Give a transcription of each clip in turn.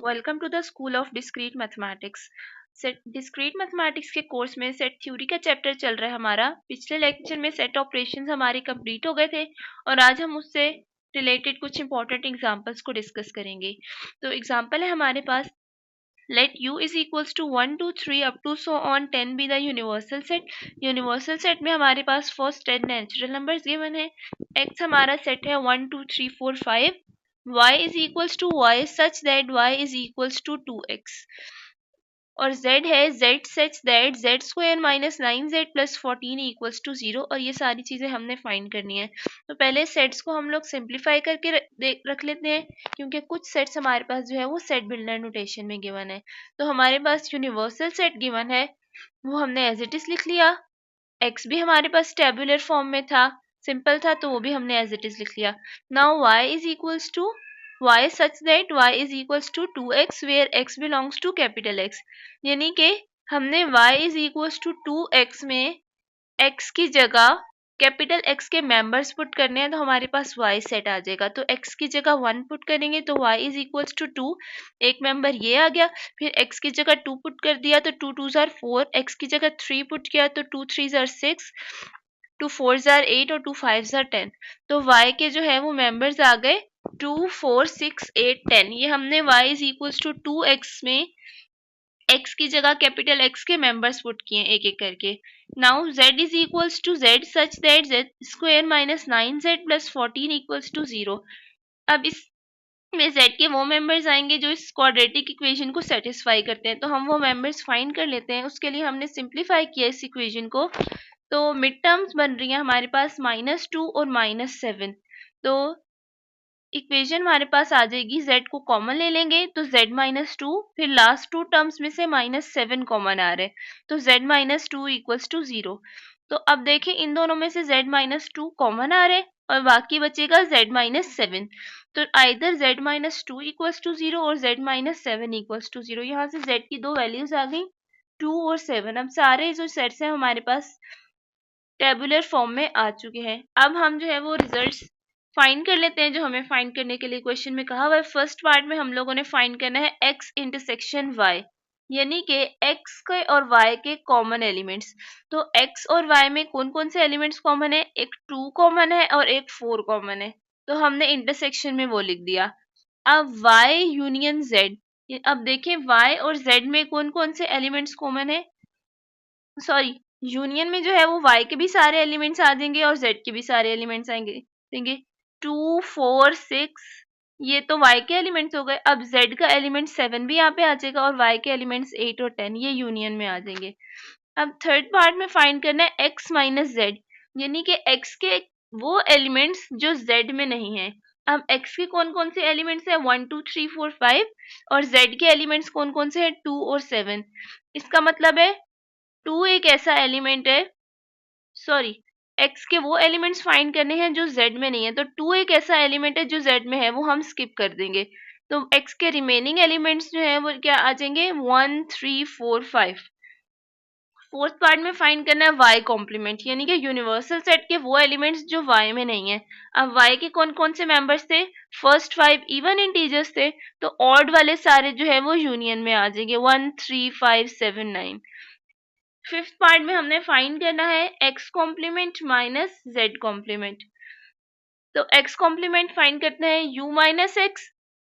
Welcome to the school of discrete mathematics. Set discrete mathematics के course में set theory का chapter चल रहा है हमारा। पिछले लेक्चर में सेट ऑपरेशंस हमारे कंप्लीट हो गए थे और आज हम उससे रिलेटेड कुछ इंपॉर्टेंट एग्जांपल्स को डिस्कस करेंगे। तो एग्जांपल है हमारे पास, let u is equals to 1 2 3 up to so on 10 be the universal set. Universal set में हमारे पास फर्स्ट 10 नेचुरल नंबर्स गिवन है। x हमारा सेट है 1 2 3 4 5। y is equals to y such that y is equals to 2x और z है z such that z square minus 9z plus 14 equals to 0। और ये सारी चीज़ें हमने फाइंड करनी है। तो पहले सेट्स को हम लोग सिंप्लीफाई करके रख लेते हैं, क्योंकि कुछ सेट्स हमारे पास जो है वो सेट बिल्डर नोटेशन में गिवन है। तो हमारे पास यूनिवर्सल सेट गिवन है, वो हमने एज इट इज लिख लिया। x भी हमारे पास टेबुलर फॉर्म में था, सिंपल था, तो वो भी हमने एज इट इज लिख लिया। Now y is equals to y such that y is equals to 2x where x belongs to capital X, यानी कि हमने y is equals to 2x में x की जगह कैपिटल X के मेंबर्स पुट करने हैं, तो हमारे पास y सेट आ जाएगा। तो x की जगह 1 पुट करेंगे तो y is equals to 2, एक मेंबर ये आ गया। फिर x की जगह 2 पुट कर दिया तो 2 2s are 4, x की जगह 3 पुट किया तो 2 3s are 6, 2 4s are 8 और 2 5s are 10। तो y के जो है वो मेंबर्स आ गए 2 4 6 8 10। ये हमने y is equals to 2x में x की जगह कैपिटल X के मेंबर्स पुट किए एक एक करके। Now z is equals to z such that z square minus 9z plus 14 equals to 0। अब इस में z के वो मेंबर्स आएंगे जो इस क्वाड्रेटिक इक्वेशन को सेटिस्फाई करते हैं, तो हम वो मेंबर्स फाइंड कर लेते हैं। उसके लिए हमने सिंप्लीफाई किया इस इक्वेशन को, तो मिड टर्म्स बन रही है हमारे पास -2 और -7। तो इक्वेशन हमारे पास आ जाएगी, z को कॉमन ले लेंगे तो z -2, फिर लास्ट टू टर्म्स में से -7 कॉमन आ रहे, तो z -2 इक्वल्स टू 0। तो अब देखें इन दोनों में से z -2 कॉमन आ रहे और बाकी बचेगा z -7। तो आइदर z -2 इक्वल्स टू 0 और z -7 इक्वल्स टू 0। यहाँ से z की दो वैल्यूज आ गई 2 और 7। अब सारे जो सेट्स हैं हमारे पास टेबुलर फॉर्म में आ चुके हैं। अब हम जो है वो रिजल्ट्स फाइंड कर लेते हैं जो हमें फाइंड करने के लिए क्वेश्चन में कहा हुआ है। फर्स्ट पार्ट में हम लोगों ने फाइंड करना है x इंटरसेक्शन y, यानी कि x के और y के कॉमन एलिमेंट्स। तो x और y में कौन कौन से एलिमेंट्स कॉमन है, एक 2 कॉमन है और एक 4 कॉमन है, तो हमने इंटरसेक्शन में वो लिख दिया। अब y यूनियन z, अब देखें y और z में कौन कौन से एलिमेंट्स कॉमन है, सॉरी यूनियन में जो है वो y के भी सारे एलिमेंट्स आ जाएंगे और z के भी सारे एलिमेंट्स आएंगे। 2 4 6 ये तो y के एलिमेंट्स हो गए। अब z का एलिमेंट 7 भी यहाँ पे आ जाएगा और y के एलिमेंट्स 8 और 10 ये यूनियन में आ जाएंगे। अब थर्ड पार्ट में फाइंड करना है x माइनस z, यानी कि x के वो एलिमेंट्स जो z में नहीं है। अब x के कौन कौन से एलिमेंट्स है 1 2 3 4 5 और z के एलिमेंट्स कौन कौन से हैं 2 और 7। इसका मतलब है 2 एक ऐसा एलिमेंट है, सॉरी x के वो एलिमेंट्स फाइंड करने हैं जो z में नहीं है। तो 2 एक ऐसा एलिमेंट है जो z में है, वो हम स्किप कर देंगे। तो x के रिमेनिंग एलिमेंट्स जो है वो क्या आ जाएंगे 1 3 4 5। फोर्थ पार्ट में फाइंड करना है y कॉम्प्लीमेंट, यानी कि यूनिवर्सल सेट के वो एलिमेंट्स जो y में नहीं है। अब y के कौन कौन से मेंबर्स थे, फर्स्ट 5 इवन इंटीजर्स थे, तो ऑड वाले सारे जो है वो यूनियन में आ जाएंगे 1 3 5 7 9। फिफ्थ पार्ट में हमने फाइंड करना है x complement minus z complement. तो x कॉम्प्लीमेंट फाइंड करते हैं u माइनस एक्स,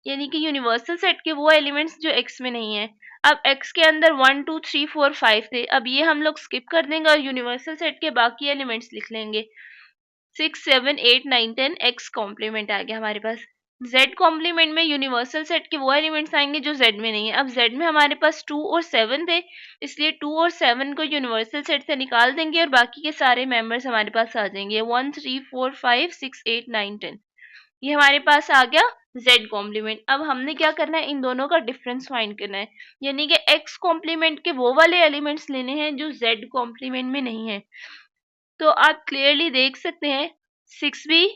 यानी कि यूनिवर्सल सेट के वो एलिमेंट्स जो x में नहीं है। अब x के अंदर 1 2 3 4 5 थे, अब ये हम लोग स्किप कर देंगे और यूनिवर्सल सेट के बाकी एलिमेंट्स लिख लेंगे 6 7 8 9 10। x कॉम्प्लीमेंट आ गया हमारे पास। z कॉम्प्लीमेंट में यूनिवर्सल सेट के वो एलिमेंट्स आएंगे जो z में नहीं है। अब z में हमारे पास 2 और 7 थे, इसलिए 2 और 7 को यूनिवर्सल सेट से निकाल देंगे और बाकी के सारे मेंबर्स हमारे पास आ जाएंगे 1 3 4 5 6 8 9 10। ये हमारे पास आ गया z कॉम्प्लीमेंट। अब हमने क्या करना है, इन दोनों का डिफरेंस फाइंड करना है, यानी कि x कॉम्प्लीमेंट के वो वाले एलिमेंट्स लेने हैं जो z कॉम्प्लीमेंट में नहीं है। तो आप क्लियरली देख सकते हैं 6 भी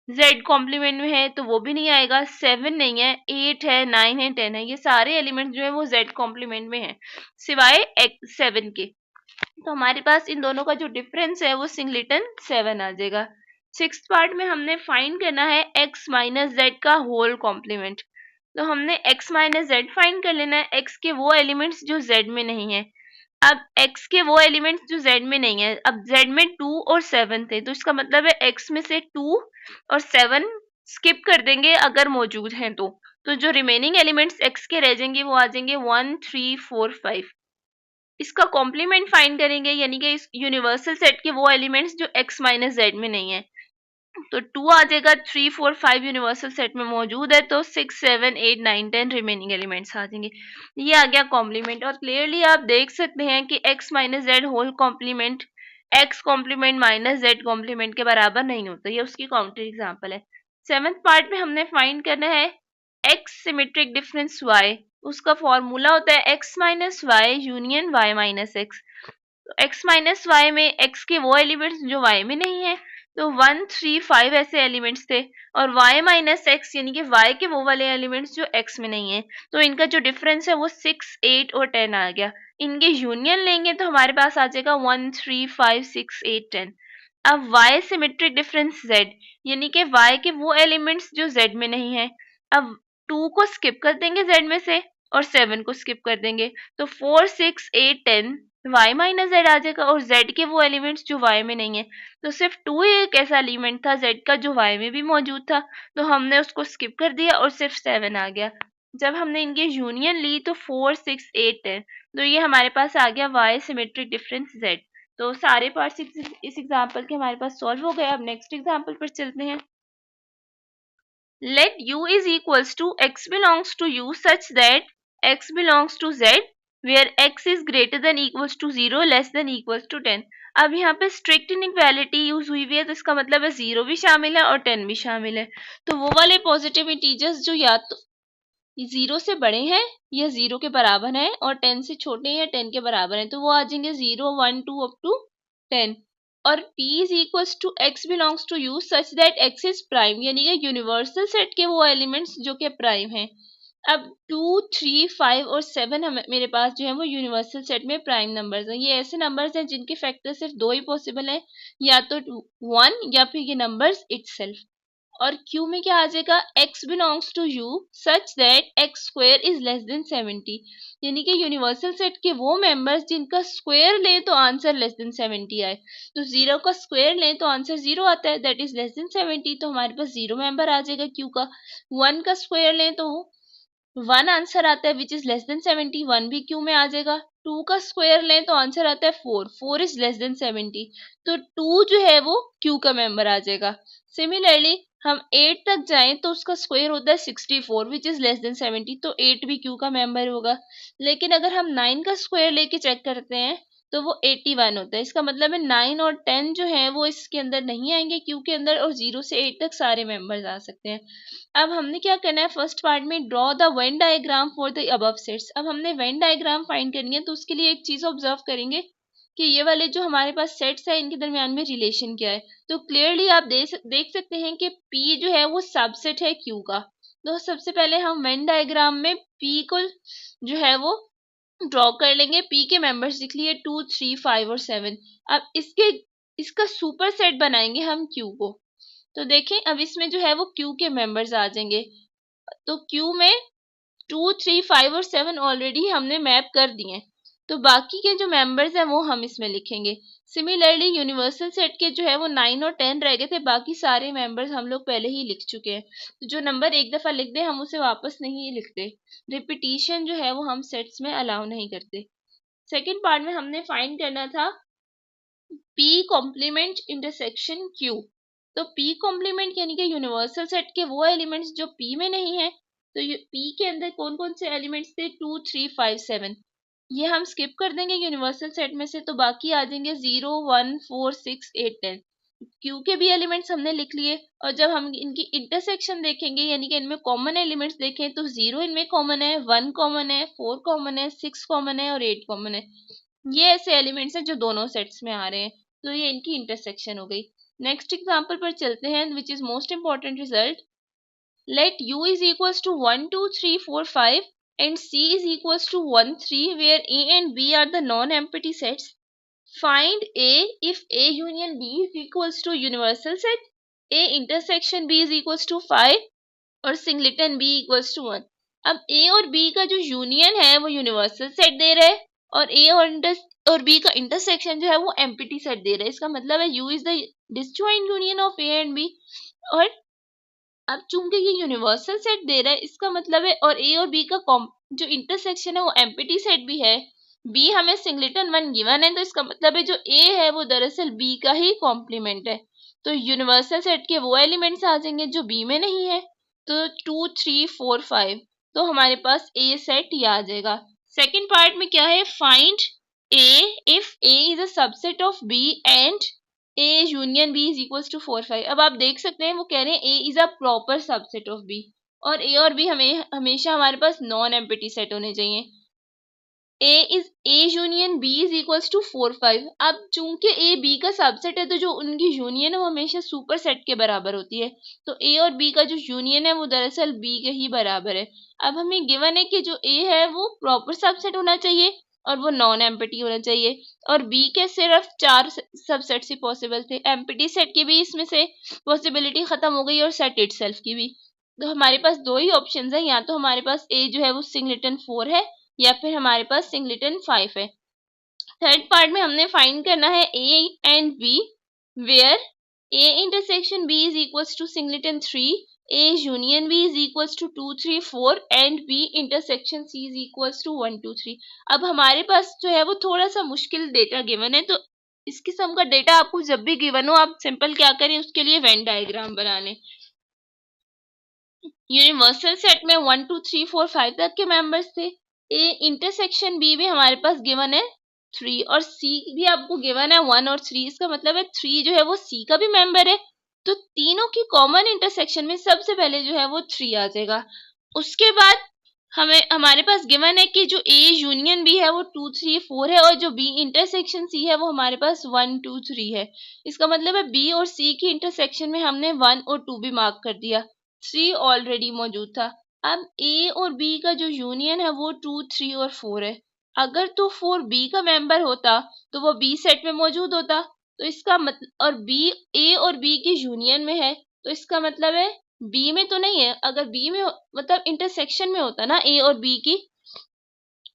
z कॉम्प्लीमेंट में है तो वो भी नहीं आएगा, 7 नहीं है, 8 है, 9 है, 10 है, ये सारे एलिमेंट्स जो है वो z कॉम्प्लीमेंट में है सिवाय 7 के। तो हमारे पास इन दोनों का जो डिफरेंस है वो सिंगलेटन 7 आ जाएगा। सिक्स्थ पार्ट में हमने फाइंड करना है x माइनस z का होल कॉम्प्लीमेंट। तो हमने x माइनस जेड फाइंड कर लेना है, x के वो एलिमेंट्स जो z में नहीं है। अब x के वो एलिमेंट्स जो z में नहीं है, अब z में 2 और 7 थे, तो इसका मतलब है x में से 2 और 7 स्किप कर देंगे अगर मौजूद हैं तो जो रिमेनिंग एलिमेंट्स x के रह जाएंगे वो आ जाएंगे 1 3 4 5। इसका कॉम्प्लीमेंट फाइंड करेंगे, यानी कि इस यूनिवर्सल सेट के वो एलिमेंट्स जो x माइनस जेड में नहीं है। तो 2 आ जाएगा, 3 4 5 यूनिवर्सल सेट में मौजूद है, तो 6 7 8 9 10 रिमेनिंग एलिमेंट्स आ जाएंगे। ये आ गया कॉम्प्लीमेंट। और क्लियरली आप देख सकते हैं कि x minus Z whole complement x complement minus Z complement के बराबर नहीं होता। ये उसकी काउंटर एग्जांपल है। सेवंथ पार्ट में हमने फाइंड करना है x सिमेट्रिक डिफरेंस y। उसका फॉर्मूला होता है x minus Y union y minus X. x minus Y में x के वो एलिमेंट्स जो y में नहीं है, तो 1 3 5 ऐसे एलिमेंट्स थे, और y माइनस एक्स यानी कि y के वो वाले एलिमेंट्स जो x में नहीं है, तो इनका जो डिफरेंस है वो 6 8 और 10 आ गया। इनके यूनियन लेंगे तो हमारे पास आ जाएगा 1 3 5 6 8 10। अब y सिमेट्रिक डिफरेंस z, यानी कि y के वो एलिमेंट्स जो z में नहीं है। अब 2 को स्किप कर देंगे z में से और 7 को स्किप कर देंगे, तो 4 6 8 10 y माइनस जेड आ जाएगा, और z के वो एलिमेंट्स जो y में नहीं है। तो सिर्फ 2 ही एक ऐसा एलिमेंट था z का जो y में भी मौजूद था, तो हमने उसको स्किप कर दिया और सिर्फ 7 आ गया। जब हमने इनकी यूनियन ली तो 4 6 8 10, तो ये हमारे पास आ गया y सिमेट्रिक डिफरेंस z। तो सारे पार्ट्स इस एग्जाम्पल के हमारे पास सॉल्व हो गए। अब नेक्स्ट एग्जाम्पल पर चलते हैं। Let u is equals to x belongs to u such that x belongs to z where x is greater than equals to 0 less than equals to 10। अब यहाँ पे स्ट्रिक्ट इनइक्वालिटी यूज हुई हुई है, तो इसका मतलब है 0 भी शामिल है और 10 भी शामिल है। तो वो वाले पॉजिटिव इंटीजर्स जो या तो 0 से बड़े हैं या 0 के बराबर हैं और 10 से छोटे हैं या 10 के बराबर हैं, तो वो आ जाएंगे 0 1 2 अप टू 10। और p is equals to x belongs to u such that x is prime, यानी कि यूनिवर्सल सेट के वो एलिमेंट्स जो कि प्राइम हैं। अब 2 3 5 और 7 मेरे पास जो है वो यूनिवर्सल सेट में प्राइम नंबर्स हैं। ये ऐसे नंबर्स हैं जिनके फैक्टर सिर्फ दो ही पॉसिबल हैं, या तो 1 या फिर ये नंबर्स इटसेल्फ। और Q में क्या आ जाएगा, x belongs to U such that x square is less than 70, यानी कि यूनिवर्सल सेट के वो मेंबर्स जिनका स्क्वायर लें तो आंसर लेस देन 70 आए। तो 0 का स्क्वायर लें तो आंसर 0 आता है, दैट इज लेस देन 70, तो हमारे पास 0 मेंबर आ जाएगा Q का। 1 का स्क्वायर लें तो 1 आंसर आता है विच इज लेस देन 70, 1 भी Q में आ जाएगा। 2 का स्क्वायर लें तो आंसर आता है 4, 4 इज लेस देन 70, तो 2 जो है वो Q का मेंबर आ जाएगा। सिमिलरली हम 8 तक जाएं तो उसका स्क्वायर होता है 64 विच इज लेस देन 70, तो 8 भी Q का मेंबर होगा। लेकिन अगर हम 9 का स्क्वायर लेके चेक करते हैं तो वो 81 होता है। इसका मतलब है 9 और 10 जो है वो इसके अंदर नहीं आएंगे Q के अंदर, और 0 से 8 तक सारे मेंबर्स आ सकते हैं। अब हमने क्या करना है, फर्स्ट पार्ट में draw the Venn diagram for the above sets. अब हमने वेन डायग्राम फाइंड करनी है, तो उसके लिए एक चीज ऑब्जर्व करेंगे कि ये वाले जो हमारे पास सेट्स है इनके दरमियान में रिलेशन क्या है। तो क्लियरली आप देख सकते हैं कि P जो है वो सबसेट है Q का। तो सबसे पहले हम वेन डायग्राम में P को जो है वो ड्रॉ कर लेंगे। P के मेंबर्स लिख लिए 2 3 5 और 7। अब इसका सुपर सेट बनाएंगे हम Q को। तो देखें अब इसमें जो है वो Q के मेंबर्स आ जाएंगे। तो Q में 2 3 5 और 7 ऑलरेडी हमने मैप कर दिए हैं, तो बाकी के जो मेंबर्स हैं वो हम इसमें लिखेंगे। सिमिलरली यूनिवर्सल सेट के जो है वो 9 और 10 रह गए थे, बाकी सारे मेंबर्स हम लोग पहले ही लिख चुके हैं। तो जो नंबर एक दफ़ा लिख दे हम उसे वापस नहीं लिखते, रिपीटिशन जो है वो हम सेट्स में अलाउ नहीं करते। सेकेंड पार्ट में हमने फाइंड करना था P कॉम्प्लीमेंट इंटरसेक्शन Q। तो P कॉम्प्लीमेंट यानी कि यूनिवर्सल सेट के वो एलिमेंट्स जो P में नहीं है। तो P के अंदर कौन कौन से एलिमेंट्स थे, 2 3 5 7, ये हम स्किप कर देंगे यूनिवर्सल सेट में से, तो बाकी आ जाएंगे 0 1 4 6 8 10। Q के भी एलिमेंट्स हमने लिख लिए, और जब हम इनकी इंटरसेक्शन देखेंगे यानी कि इनमें कॉमन एलिमेंट्स देखें तो 0 इनमें कॉमन है, 1 कॉमन है, 4 कॉमन है, 6 कॉमन है और 8 कॉमन है। ये ऐसे एलिमेंट्स हैं जो दोनों सेट्स में आ रहे हैं, तो ये इनकी इंटरसेक्शन हो गई। नेक्स्ट एग्जांपल पर चलते हैं, which is most important result. Let u is equals to 1 2 3 4 5 and c is equals to 1 3 where a and b are the non-empty sets. Find a if a union b is equals to universal set, a intersection b is equals to 5 और singleton b equals to 1। अब ए और B का जो union है वो universal set दे रहा है, और ए और बी का इंटरसेक्शन जो है वो एम्प्टी सेट दे रहा है। इसका मतलब है U is the disjoint union of A and B. और अब चूंकि ये यूनिवर्सल सेट दे रहा है, इसका मतलब है, और ए और बी का जो इंटरसेक्शन है वो एम्प्टी सेट भी है, बी हमें सिंगलेटन 1 गिवन है, तो इसका मतलब है जो ए है वो दरअसल बी का ही कॉम्प्लीमेंट है। तो यूनिवर्सल सेट के वो एलिमेंट्स आ जाएंगे जो बी में नहीं है, तो 2 3 4 5, तो हमारे पास ए सेट ये आ जाएगा। सेकेंड पार्ट में क्या है, find A if A is a subset of B and A union B is equals to 4 5। अब आप देख सकते हैं वो कह रहे हैं A is a proper subset of B, और ए और बी हमें हमेशा हमारे पास नॉन एम्प्टी सेट होने चाहिए। A union B is equals to 4 5। अब चूंकि ए बी का सबसेट है, तो जो उनकी यूनियन है वो हमेशा सुपर सेट के बराबर होती है, तो ए और बी का जो यूनियन है वो दरअसल बी के ही बराबर है। अब हमें गिवन है कि जो ए है वो प्रॉपर सबसेट होना चाहिए और वो नॉन एम्प्टी होना चाहिए, और बी के सिर्फ 4 सबसेट्स ही पॉसिबल थे। एम्प्टी सेट की भी इसमें से पॉसिबिलिटी खत्म हो गई और सेट इटसेल्फ की भी। तो हमारे पास दो ही ऑप्शन है, या तो हमारे पास ए जो है वो सिंगलेटन 4 है, या फिर हमारे पास सिंगलेटन 5 है। थर्ड पार्ट में हमने फाइंड करना है A and B, where A intersection B is equals to singleton 3, A union B is equals to 2 3 4 and B intersection C is equals to 1 2 3। अब हमारे पास जो है वो थोड़ा सा मुश्किल डेटा गिवन है, तो इस किस्म का डेटा आपको जब भी गिवन हो आप सिंपल क्या करें, उसके लिए वेन डायग्राम बना लें। यूनिवर्सल सेट में 1 2 3 4 5 तक के मेंबर्स थे। ए इंटरसेक्शन बी भी हमारे पास गिवन है 3, और सी भी आपको गिवन है 1 और 3। इसका मतलब है 3 जो है वो सी का भी मेंबर है, तो तीनों की कॉमन इंटरसेक्शन में सबसे पहले जो है वो 3 आ जाएगा। उसके बाद हमारे पास गिवन है कि जो ए यूनियन बी है वो 2 3 4 है, और जो बी इंटरसेक्शन सी है वो हमारे पास 1 2 3 है। इसका मतलब है बी और सी की इंटरसेक्शन में हमने 1 और 2 भी मार्क कर दिया, 3 ऑलरेडी मौजूद था। अब ए और बी का जो यूनियन है वो 2 3 और 4 है। अगर तो 4 बी का मेंबर होता तो वो बी सेट में मौजूद होता, तो इसका मतलब, और बी ए और बी की यूनियन में है, तो इसका मतलब है बी में तो नहीं है। अगर बी में मतलब इंटरसेक्शन में होता ना ए और बी की,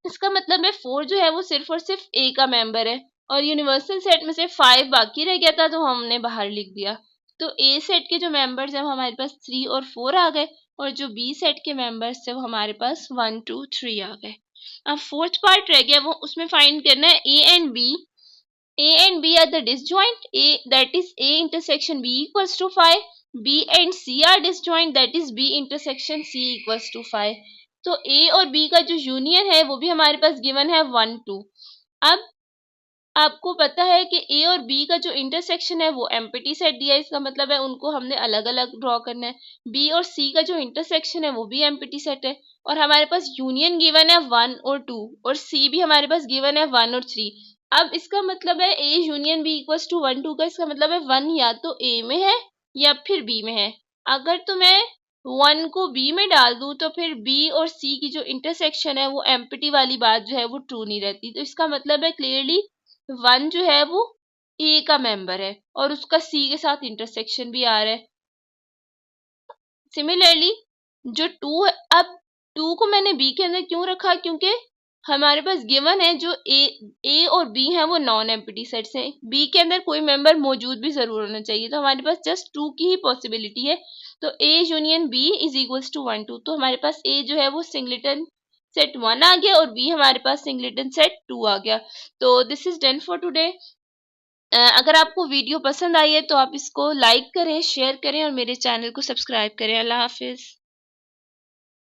इसका मतलब है 4 जो है वो सिर्फ और सिर्फ ए का मेंबर है, और यूनिवर्सल सेट में से 5 बाकी रह गया था, तो हमने बाहर लिख दिया। तो ए सेट के जो मेंबर्स हैं वो हमारे पास 3 और 4 आ गए, और जो बी सेट के मेंबर्स थे वो हमारे पास 1 2 3 आ गए। अब फोर्थ पार्ट रह गया, वो उसमें फाइंड करना है A and B. A and B are the disjoint, A that is A intersection B equals to 5, B and C are disjoint, that is B intersection C equals to 5। तो A और B का जो union है वो भी हमारे पास given है 1 2। अब आपको पता है कि ए और बी का जो इंटरसेक्शन है वो एम्प्टी सेट दिया है, इसका मतलब है उनको हमने अलग अलग ड्रॉ करना है। बी और सी का जो इंटरसेक्शन है वो भी एम्प्टी सेट है, और हमारे पास यूनियन गिवन है 1 और 2, और सी भी हमारे पास गिवन है 1 और 3। अब इसका मतलब है A union B equals to 1 2 का इसका मतलब है 1 या तो ए में है या फिर बी में है। अगर तो मैं 1 को बी में डाल दूं तो फिर बी और सी की जो इंटरसेक्शन है वो एम्प्टी वाली बात जो है वो ट्रू नहीं रहती, तो इसका मतलब है क्लियरली 1 जो है वो ए का मेंबर है और उसका सी के साथ इंटरसेक्शन भी आ रहा है। सिमिलरली जो 2 है, अब 2 को मैंने बी के अंदर क्यों रखा, क्योंकि हमारे पास गिवन है जो ए और बी है वो नॉन एम्प्टी सेट्स हैं, बी के अंदर कोई मेंबर मौजूद भी जरूर होना चाहिए, तो हमारे पास जस्ट 2 की ही पॉसिबिलिटी है। तो A union B is equals to 1 2, तो हमारे पास ए जो है वो सिंगलेटन सेट 1 आ गया और बी हमारे पास सिंगलेटन सेट 2 आ गया। तो this is done for today. अगर आपको वीडियो पसंद आई है तो आप इसको लाइक करें, शेयर करें और मेरे चैनल को सब्सक्राइब करें। अल्लाह हाफिज़।